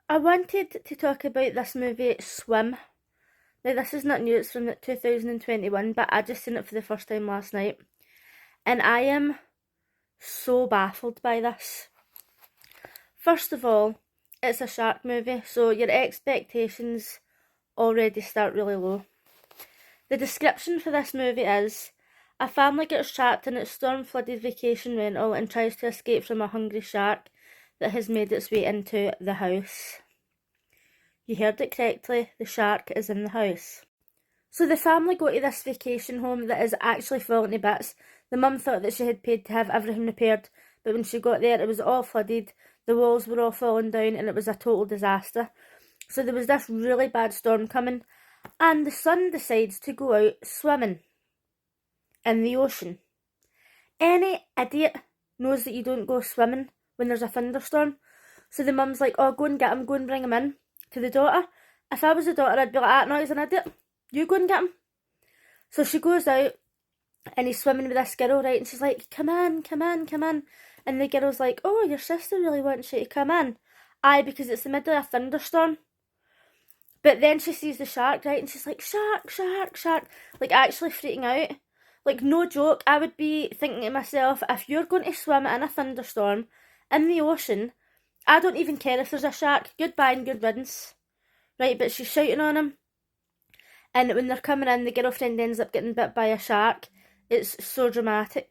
I wanted to talk about this movie, Swim. Now, this is not new, it's from 2021, but I just seen it for the first time last night. And I am so baffled by this. First of all, it's a shark movie, so your expectations already start really low. The description for this movie is: a family gets trapped in its storm-flooded vacation rental and tries to escape from a hungry shark that has made its way into the house. You heard it correctly, the shark is in the house. So the family go to this vacation home that is actually falling to bits. The mum thought that she had paid to have everything repaired, but when she got there it was all flooded, the walls were all falling down and it was a total disaster. So there was this really bad storm coming, and the son decides to go out swimming in the ocean. Any idiot knows that you don't go swimming when there's a thunderstorm. So the mum's like, oh, go and get him, go and bring him in. To the daughter, if I was the daughter, I'd be like, ah, no, he's an idiot. You go and get him. So she goes out and he's swimming with this girl, right? And she's like, come in, come in, come in. And the girl's like, oh, your sister really wants you to come in. Aye, because it's the middle of a thunderstorm. But then she sees the shark, right? And she's like, shark, shark, shark. Like, actually freaking out. Like, no joke, I would be thinking to myself, if you're going to swim in a thunderstorm in the ocean, I don't even care if there's a shark. Goodbye and good riddance. Right, but she's shouting on him. And when they're coming in, the girlfriend ends up getting bit by a shark. It's so dramatic.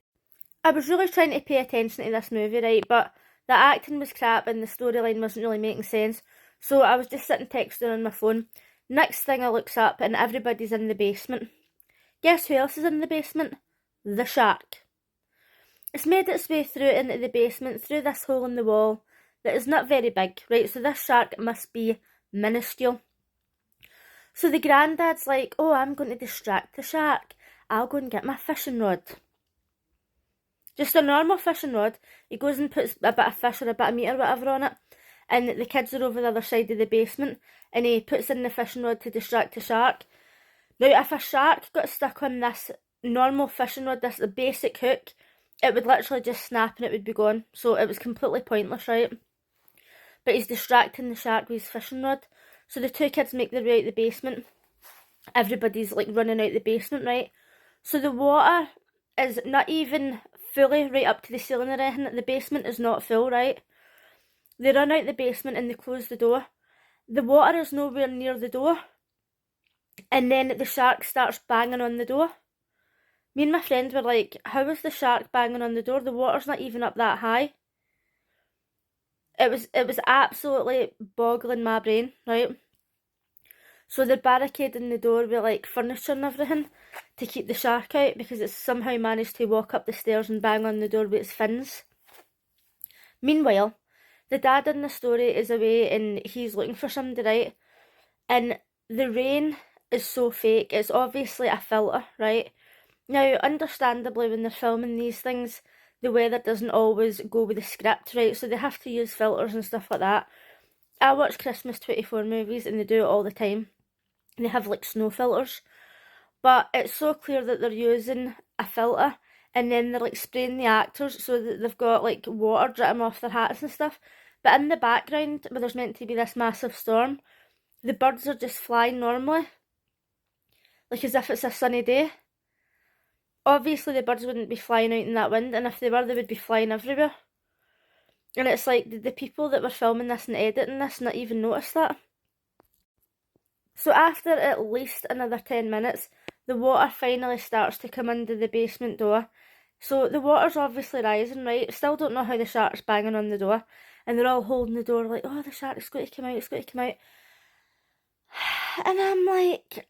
I was really trying to pay attention to this movie, right, but the acting was crap and the storyline wasn't really making sense. So I was just sitting texting on my phone. Next thing I looks up and everybody's in the basement. Guess who else is in the basement? The shark. It's made its way through into the basement, through this hole in the wall that is not very big, right? So this shark must be minuscule. So the granddad's like, oh, I'm going to distract the shark. I'll go and get my fishing rod. Just a normal fishing rod. He goes and puts a bit of fish or a bit of meat or whatever on it. And the kids are over the other side of the basement. And he puts in the fishing rod to distract the shark. Now, if a shark got stuck on this normal fishing rod, this basic hook, it would literally just snap and it would be gone. So it was completely pointless, right? But he's distracting the shark with his fishing rod. So the two kids make their way out the basement. Everybody's like running out the basement, right? So the water is not even fully right up to the ceiling or anything. The basement is not full, right? They run out the basement and they close the door. The water is nowhere near the door. And then the shark starts banging on the door. Me and my friend were like, how is the shark banging on the door? The water's not even up that high. It was absolutely boggling my brain, right? So they're barricading the door with like furniture and everything to keep the shark out because it's somehow managed to walk up the stairs and bang on the door with its fins. Meanwhile, the dad in the story is away and he's looking for somebody, right? And the rain is so fake. It's obviously a filter, right? Now, understandably, when they're filming these things, the weather doesn't always go with the script, right? So they have to use filters and stuff like that. I watch Christmas 24 movies and they do it all the time. They have like snow filters. But it's so clear that they're using a filter and then they're like spraying the actors so that they've got like water dripping off their hats and stuff. But in the background, where there's meant to be this massive storm, the birds are just flying normally. Like as if it's a sunny day. Obviously the birds wouldn't be flying out in that wind, and if they were, they would be flying everywhere. And it's like, did the people that were filming this and editing this not even notice that? So after at least another 10 minutes, the water finally starts to come under the basement door. So the water's obviously rising, right? Still don't know how the shark's banging on the door. And they're all holding the door like, oh, the shark's going to come out, it's going to come out. And I'm like,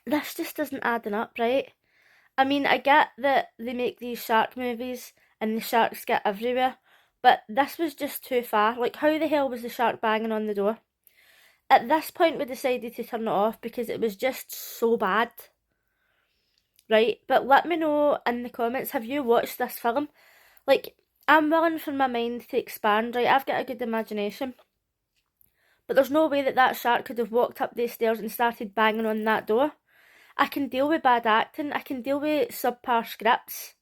this just isn't adding up, right? I mean, I get that they make these shark movies and the sharks get everywhere, but this was just too far. Like, how the hell was the shark banging on the door? At this point, we decided to turn it off because it was just so bad. Right? But let me know in the comments, have you watched this film? Like, I'm willing for my mind to expand, right? I've got a good imagination. But there's no way that that shark could have walked up the stairs and started banging on that door. I can deal with bad acting, I can deal with subpar scripts,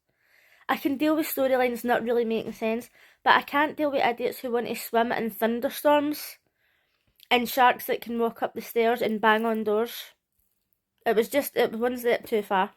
I can deal with storylines not really making sense, but I can't deal with idiots who want to swim in thunderstorms. and sharks that can walk up the stairs and bang on doors. It was one step too far.